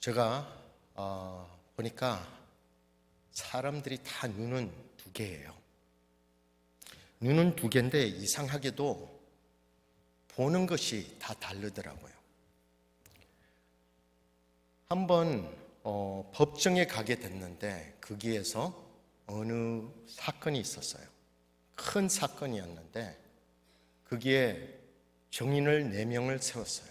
제가 보니까 사람들이 다 눈은 두 개예요. 눈은 두 개인데 이상하게도 보는 것이 다 다르더라고요. 한번 법정에 가게 됐는데 거기에서 어느 사건이 있었어요. 큰 사건이었는데 거기에 증인을 4명을 세웠어요.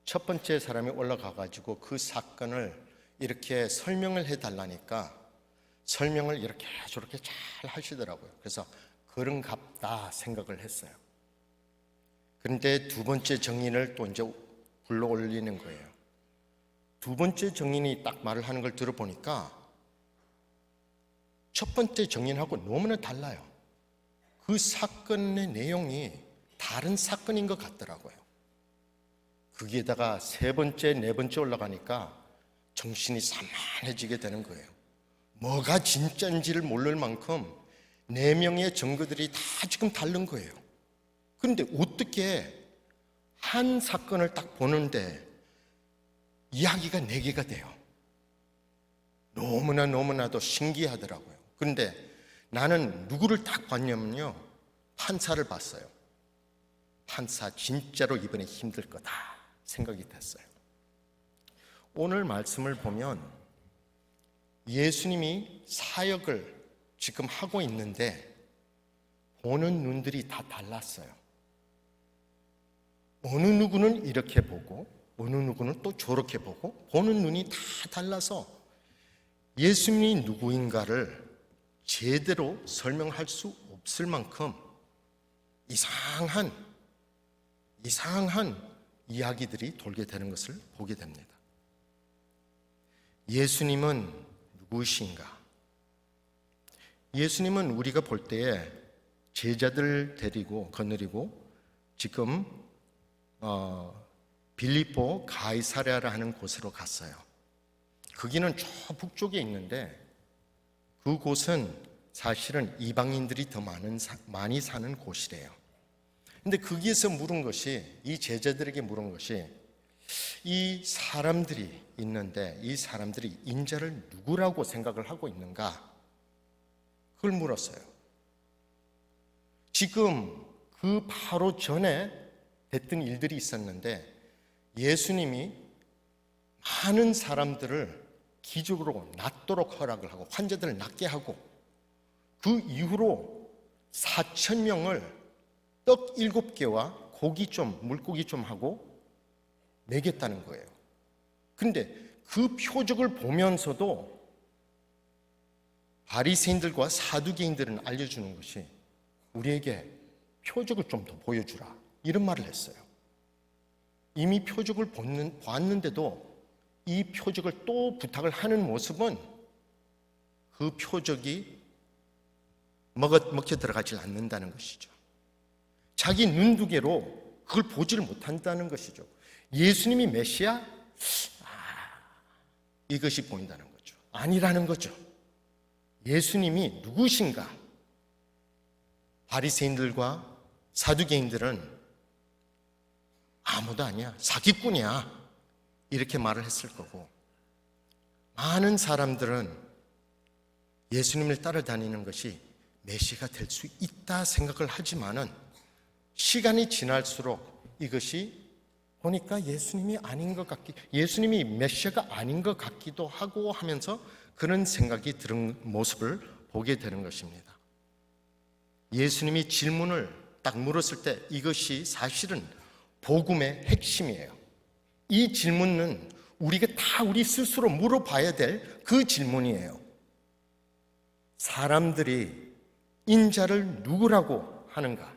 첫 번째 사람이 올라가가지고 그 사건을 이렇게 설명을 해달라니까 설명을 이렇게 저렇게 잘 하시더라고요. 그래서 그런갑다 생각을 했어요. 그런데 두 번째 증인을 또 이제 불러 올리는 거예요. 두 번째 증인이 딱 말을 하는 걸 들어보니까 첫 번째 증인하고 너무나 달라요. 그 사건의 내용이 다른 사건인 것 같더라고요. 거기에다가 세 번째, 네 번째 올라가니까 정신이 산만해지게 되는 거예요. 뭐가 진짜인지를 모를 만큼 4명의 증거들이 다 지금 다른 거예요. 그런데 어떻게 한 사건을 딱 보는데 이야기가 4개가 돼요? 너무나도 신기하더라고요. 그런데 나는 누구를 딱 봤냐면요, 판사를 봤어요. 판사 진짜로 이번에 힘들 거다 생각이 됐어요. 오늘 말씀을 보면 예수님이 사역을 지금 하고 있는데 보는 눈들이 다 달랐어요. 어느 누구는 이렇게 보고 어느 누구는 또 저렇게 보고 보는 눈이 다 달라서 예수님이 누구인가를 제대로 설명할 수 없을 만큼 이상한 이야기들이 돌게 되는 것을 보게 됩니다. 예수님은 누구이신가? 예수님은 우리가 볼 때에 제자들 데리고 거느리고 지금 빌립보 가이사랴라 하는 곳으로 갔어요. 거기는 저 북쪽에 있는데 그곳은 사실은 이방인들이 더 많이 사는 곳이래요. 근데 거기에서 물은 것이, 이 제자들에게 물은 것이, 이 사람들이 있는데 이 사람들이 인자를 누구라고 생각을 하고 있는가? 그걸 물었어요. 지금 그 바로 전에 됐던 일들이 있었는데 예수님이 많은 사람들을 기적으로 낫도록 허락을 하고 환자들을 낫게 하고 그 이후로 4,000명을 떡 7개와 고기 좀, 물고기 좀 하고 먹였다는 거예요. 그런데 그 표적을 보면서도 바리새인들과 사두개인들은 알려주는 것이 우리에게 표적을 좀 더 보여주라, 이런 말을 했어요. 이미 표적을 봤는데도 이 표적을 또 부탁을 하는 모습은 그 표적이 먹혀 들어가지 않는다는 것이죠. 자기 눈 두 개로 그걸 보지를 못한다는 것이죠. 예수님이 메시아? 이것이 보인다는 거죠. 아니라는 거죠. 예수님이 누구신가? 바리새인들과 사두개인들은 아무도 아니야, 사기꾼이야, 이렇게 말을 했을 거고, 많은 사람들은 예수님을 따라다니는 것이 메시아가 될 수 있다 생각을 하지만은 시간이 지날수록 이것이 보니까 예수님이 메시아가 아닌 것 같기도 하고 하면서 그런 생각이 드는 모습을 보게 되는 것입니다. 예수님이 질문을 딱 물었을 때 이것이 사실은 복음의 핵심이에요. 이 질문은 우리가 다 우리 스스로 물어봐야 될 그 질문이에요. 사람들이 인자를 누구라고 하는가?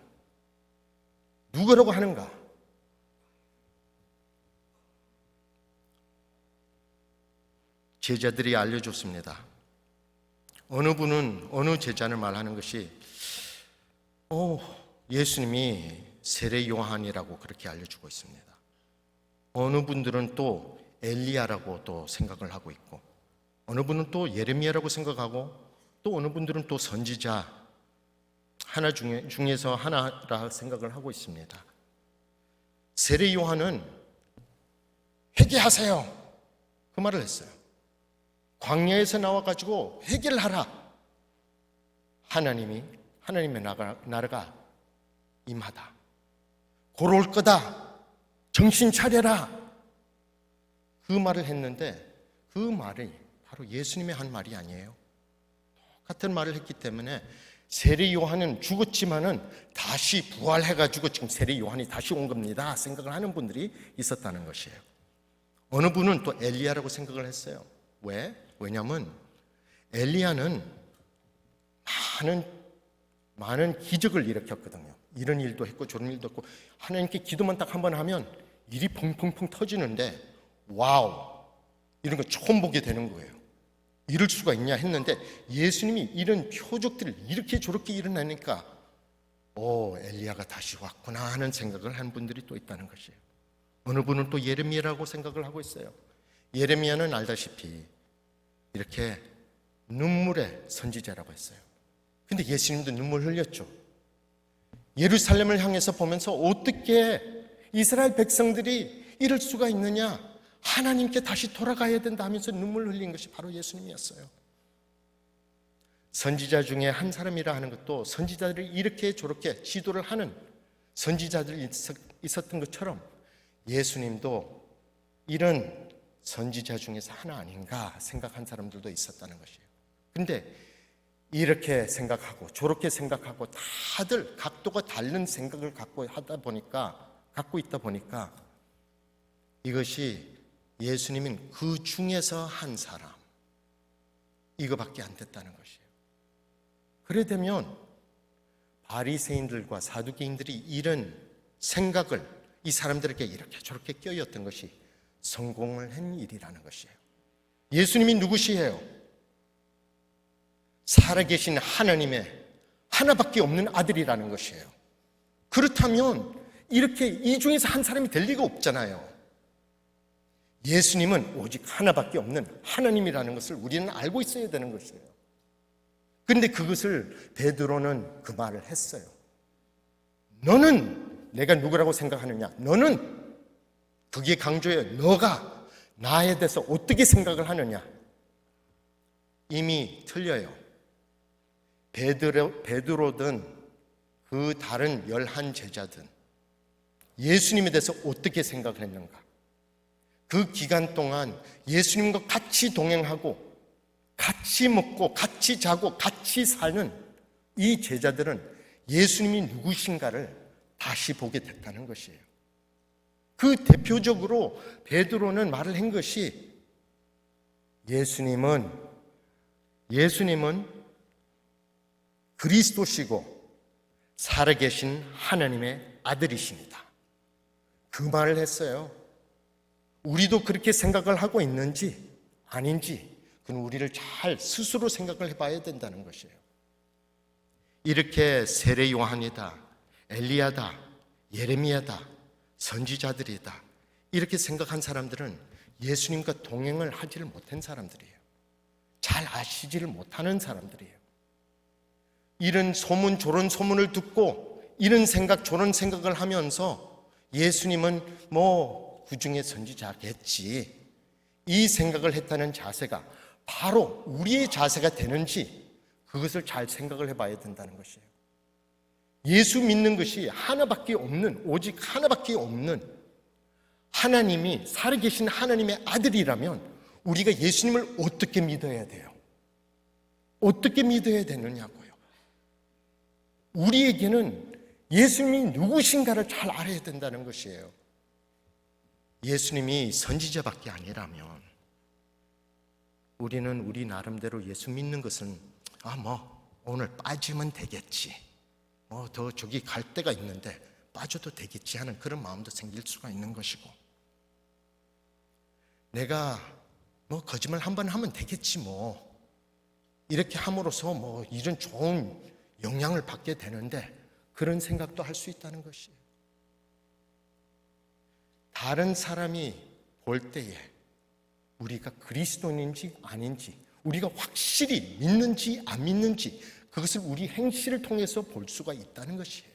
누구라고 하는가? 제자들이 알려줬습니다. 어느 분은, 어느 제자는 말하는 것이 예수님이 세례 요한이라고 그렇게 알려주고 있습니다. 어느 분들은 또 엘리야라고 또 생각을 하고 있고, 어느 분은 또 예레미야라고 생각하고, 또 어느 분들은 또 선지자 하나 중에서 하나라 생각을 하고 있습니다. 세례 요한은 회개하세요, 그 말을 했어요. 광야에서 나와가지고 해결하라. 하나님의 나라가 임하다. 곧 올 거다. 정신 차려라. 그 말을 했는데 그 말이 바로 예수님의 한 말이 아니에요. 같은 말을 했기 때문에 세례 요한은 죽었지만은 다시 부활해가지고 지금 세례 요한이 다시 온 겁니다 생각을 하는 분들이 있었다는 것이에요. 어느 분은 또 엘리야라고 생각을 했어요. 왜? 왜냐하면 엘리야는 많은 기적을 일으켰거든요. 이런 일도 했고 저런 일도 했고 하나님께 기도만 딱 한 번 하면 일이 펑펑펑 터지는데 와우, 이런 거 처음 보게 되는 거예요. 이럴 수가 있냐 했는데 예수님이 이런 표적들을 이렇게 저렇게 일어나니까 엘리야가 다시 왔구나 하는 생각을 한 분들이 또 있다는 것이에요. 어느 분은 또 예레미야라고 생각을 하고 있어요. 예레미야는 알다시피 이렇게 눈물의 선지자라고 했어요. 근데 예수님도 눈물 흘렸죠. 예루살렘을 향해서 보면서 어떻게 이스라엘 백성들이 이럴 수가 있느냐, 하나님께 다시 돌아가야 된다 하면서 눈물 흘린 것이 바로 예수님이었어요. 선지자 중에 한 사람이라 하는 것도 선지자들이 이렇게 저렇게 지도를 하는 선지자들이 있었던 것처럼 예수님도 이런 선지자 중에서 하나 아닌가 생각한 사람들도 있었다는 것이에요. 근데 이렇게 생각하고 저렇게 생각하고 다들 각도가 다른 생각을 갖고 있다 보니까 이것이 예수님은 그 중에서 한 사람, 이거밖에 안 됐다는 것이에요. 그래 되면 바리새인들과 사두개인들이 이런 생각을 이 사람들에게 이렇게 저렇게 껴였던 것이 성공을 한 일이라는 것이에요. 예수님이 누구시에요? 살아계신 하나님의 하나밖에 없는 아들이라는 것이에요. 그렇다면 이렇게 이 중에서 한 사람이 될 리가 없잖아요. 예수님은 오직 하나밖에 없는 하나님이라는 것을 우리는 알고 있어야 되는 것이에요. 그런데 그것을 베드로는 그 말을 했어요. 너는 내가 누구라고 생각하느냐? 너는 그게 강조해요. 너가 나에 대해서 어떻게 생각을 하느냐? 이미 틀려요. 베드로든 그 다른 11 제자든 예수님에 대해서 어떻게 생각을 했는가? 그 기간 동안 예수님과 같이 동행하고 같이 먹고 같이 자고 같이 사는 이 제자들은 예수님이 누구신가를 다시 보게 됐다는 것이에요. 그 대표적으로 베드로는 말을 한 것이 예수님은 그리스도시고 살아계신 하나님의 아들이십니다. 그 말을 했어요. 우리도 그렇게 생각을 하고 있는지 아닌지 그건 우리를 잘 스스로 생각을 해봐야 된다는 것이에요. 이렇게 세례 요한이다, 엘리야다, 예레미야다, 선지자들이다 이렇게 생각한 사람들은 예수님과 동행을 하지를 못한 사람들이에요. 잘 아시지를 못하는 사람들이에요. 이런 소문 저런 소문을 듣고 이런 생각 저런 생각을 하면서 예수님은 그 중에 선지자겠지 이 생각을 했다는 자세가 바로 우리의 자세가 되는지 그것을 잘 생각을 해봐야 된다는 것이에요. 예수 믿는 것이 하나밖에 없는, 오직 하나밖에 없는 하나님이 살아계신 하나님의 아들이라면 우리가 예수님을 어떻게 믿어야 돼요? 어떻게 믿어야 되느냐고요. 우리에게는 예수님이 누구신가를 잘 알아야 된다는 것이에요. 예수님이 선지자밖에 아니라면 우리는 우리 나름대로 예수 믿는 것은 오늘 빠지면 되겠지, 더 저기 갈 데가 있는데 빠져도 되겠지 하는 그런 마음도 생길 수가 있는 것이고, 내가 거짓말 한번 하면 되겠지 이렇게 함으로써 이런 좋은 영향을 받게 되는데 그런 생각도 할 수 있다는 것이에요. 다른 사람이 볼 때에 우리가 그리스도인인지 아닌지, 우리가 확실히 믿는지 안 믿는지 그것을 우리 행실을 통해서 볼 수가 있다는 것이에요.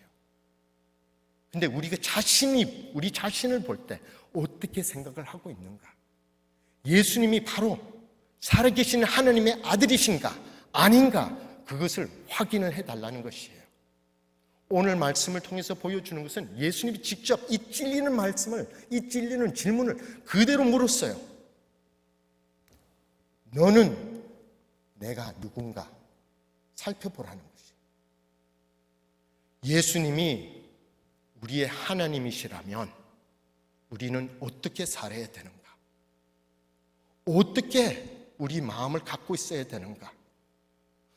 근데 우리가 우리 자신을 볼 때 어떻게 생각을 하고 있는가? 예수님이 바로 살아계신 하나님의 아들이신가 아닌가 그것을 확인을 해달라는 것이에요. 오늘 말씀을 통해서 보여주는 것은 예수님이 직접 이 찔리는 말씀을, 이 찔리는 질문을 그대로 물었어요. 너는 내가 누군가 살펴보라는 것이에요. 예수님이 우리의 하나님이시라면 우리는 어떻게 살아야 되는가? 어떻게 우리 마음을 갖고 있어야 되는가?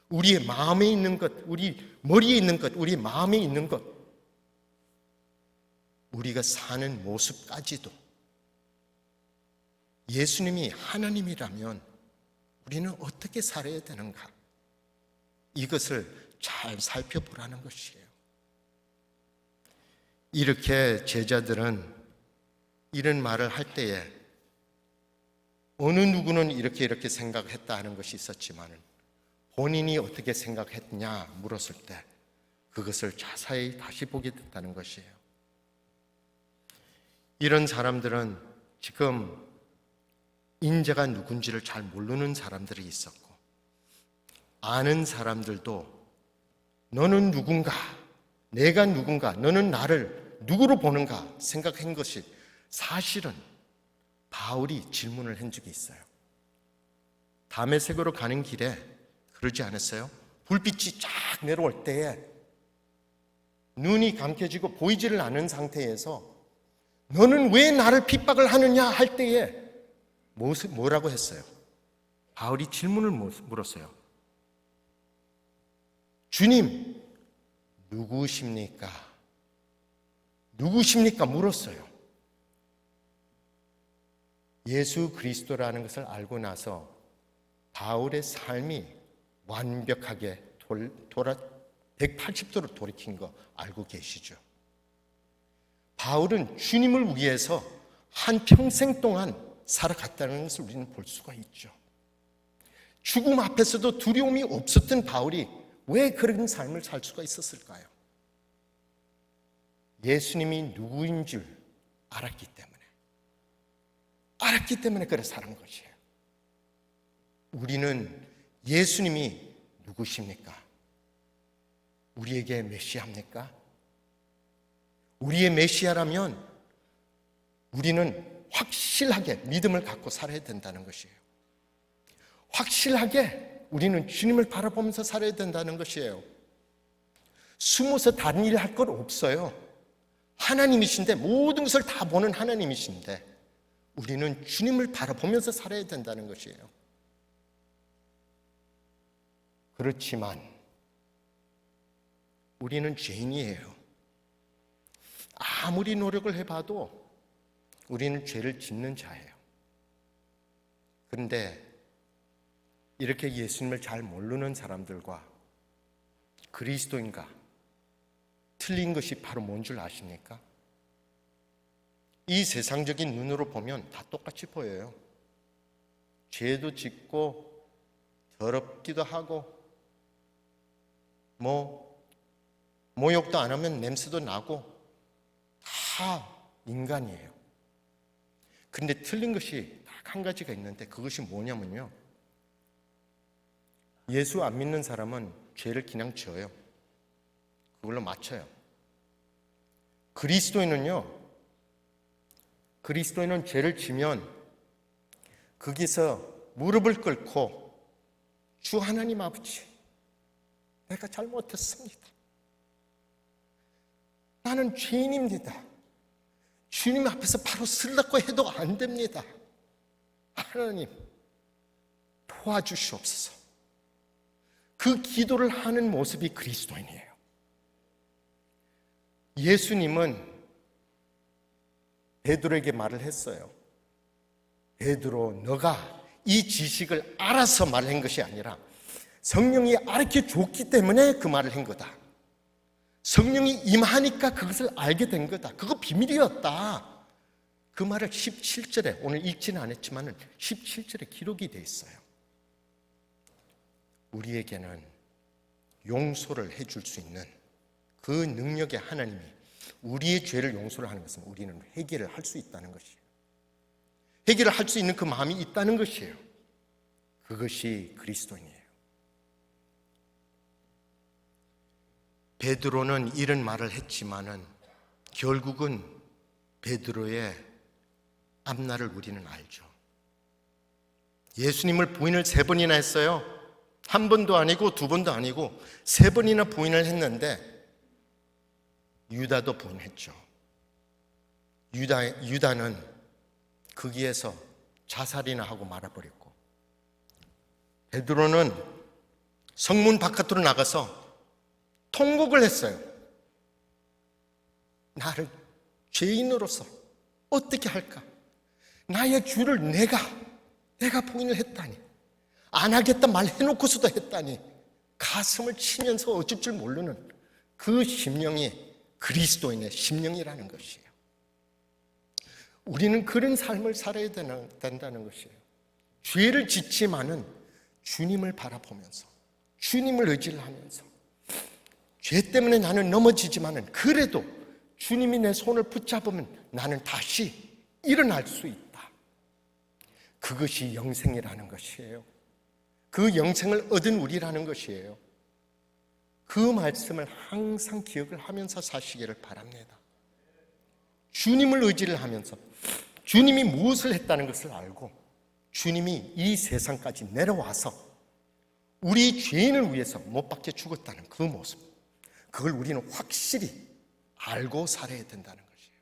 우리의 마음에 있는 것, 우리 머리에 있는 것, 우리 마음에 있는 것, 우리가 사는 모습까지도 예수님이 하나님이라면 우리는 어떻게 살아야 되는가? 이것을 잘 살펴보라는 것이에요. 이렇게 제자들은 이런 말을 할 때에 어느 누구는 이렇게 생각했다 하는 것이 있었지만 본인이 어떻게 생각했냐 물었을 때 그것을 자세히 다시 보게 됐다는 것이에요. 이런 사람들은 지금 인자가 누군지를 잘 모르는 사람들이 있었고 아는 사람들도 너는 누군가, 내가 누군가, 너는 나를 누구로 보는가 생각한 것이 사실은 바울이 질문을 한 적이 있어요. 다메섹으로 가는 길에 그러지 않았어요? 불빛이 쫙 내려올 때에 눈이 감겨지고 보이지를 않은 상태에서 너는 왜 나를 핍박을 하느냐 할 때에 뭐라고 했어요? 바울이 질문을 물었어요. 주님, 누구십니까? 누구십니까? 물었어요. 예수 그리스도라는 것을 알고 나서 바울의 삶이 완벽하게 180도로 돌이킨 거 알고 계시죠? 바울은 주님을 위해서 한평생 동안 살아갔다는 것을 우리는 볼 수가 있죠. 죽음 앞에서도 두려움이 없었던 바울이 왜 그런 삶을 살 수가 있었을까요? 예수님이 누구인 줄 알았기 때문에 그래 살은 것이에요. 우리는 예수님이 누구십니까? 우리에게 메시아입니까? 우리의 메시아라면 우리는 확실하게 믿음을 갖고 살아야 된다는 것이에요. 확실하게 우리는 주님을 바라보면서 살아야 된다는 것이에요. 숨어서 다른 일을 할 것 없어요. 하나님이신데 모든 것을 다 보는 하나님이신데 우리는 주님을 바라보면서 살아야 된다는 것이에요. 그렇지만 우리는 죄인이에요. 아무리 노력을 해봐도 우리는 죄를 짓는 자예요. 그런데 이렇게 예수님을 잘 모르는 사람들과 그리스도인가 틀린 것이 바로 뭔 줄 아십니까? 이 세상적인 눈으로 보면 다 똑같이 보여요. 죄도 짓고 더럽기도 하고 모욕도 안 하면 냄새도 나고 다 인간이에요. 그런데 틀린 것이 딱 한 가지가 있는데 그것이 뭐냐면요. 예수 안 믿는 사람은 죄를 그냥 지어요. 그걸로 맞춰요. 그리스도인은 죄를 지면 거기서 무릎을 꿇고 주 하나님 아버지, 내가 잘못했습니다. 나는 죄인입니다. 주님 앞에서 바로 쓰려고 해도 안 됩니다. 하나님 도와주시옵소서. 그 기도를 하는 모습이 그리스도인이에요. 예수님은 베드로에게 말을 했어요. 베드로, 너가 이 지식을 알아서 말한 것이 아니라 성령이 가르쳐 줬기 때문에 그 말을 한 거다. 성령이 임하니까 그것을 알게 된 거다. 그거 비밀이었다. 그 말을 17절에, 오늘 읽지는 않았지만 17절에 기록이 되어 있어요. 우리에게는 용서를 해줄 수 있는 그 능력의 하나님이 우리의 죄를 용서를 하는 것은 우리는 회개를 할 수 있다는 것이에요. 해결을 할 수 있는 그 마음이 있다는 것이에요. 그것이 그리스도인이에요. 베드로는 이런 말을 했지만은 결국은 베드로의 앞날을 우리는 알죠. 예수님을 부인을 3번이나 했어요. 1번도 아니고 2번도 아니고 3번이나 부인을 했는데 유다도 부인했죠. 유다는 거기에서 자살이나 하고 말아버렸고, 베드로는 성문 바깥으로 나가서 통곡을 했어요. 나를 죄인으로서 어떻게 할까? 나의 주를 내가 부인을 했다니, 안 하겠다 말해놓고서도 했다니, 가슴을 치면서 어쩔 줄 모르는 그 심령이 그리스도인의 심령이라는 것이에요. 우리는 그런 삶을 살아야 된다는 것이에요. 죄를 짓지만은 주님을 바라보면서, 주님을 의지를 하면서, 죄 때문에 나는 넘어지지만은 그래도 주님이 내 손을 붙잡으면 나는 다시 일어날 수 있다. 그것이 영생이라는 것이에요. 그 영생을 얻은 우리라는 것이에요. 그 말씀을 항상 기억을 하면서 사시기를 바랍니다. 주님을 의지를 하면서 주님이 무엇을 했다는 것을 알고 주님이 이 세상까지 내려와서 우리 죄인을 위해서 못 박혀 죽었다는 그 모습, 그걸 우리는 확실히 알고 살아야 된다는 것이에요.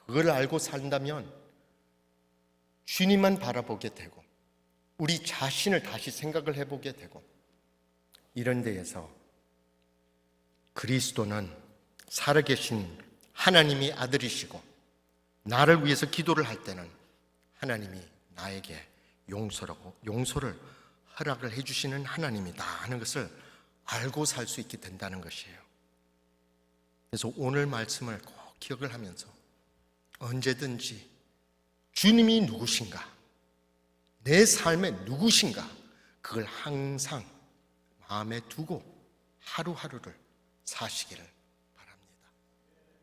그걸 알고 산다면 주님만 바라보게 되고 우리 자신을 다시 생각을 해보게 되고, 이런 데에서 그리스도는 살아계신 하나님이 아들이시고 나를 위해서 기도를 할 때는 하나님이 나에게 용서를 허락을 해주시는 하나님이다 하는 것을 알고 살 수 있게 된다는 것이에요. 그래서 오늘 말씀을 꼭 기억을 하면서 언제든지 주님이 누구신가, 내 삶의 누구신가, 그걸 항상 마음에 두고 하루하루를 사시기를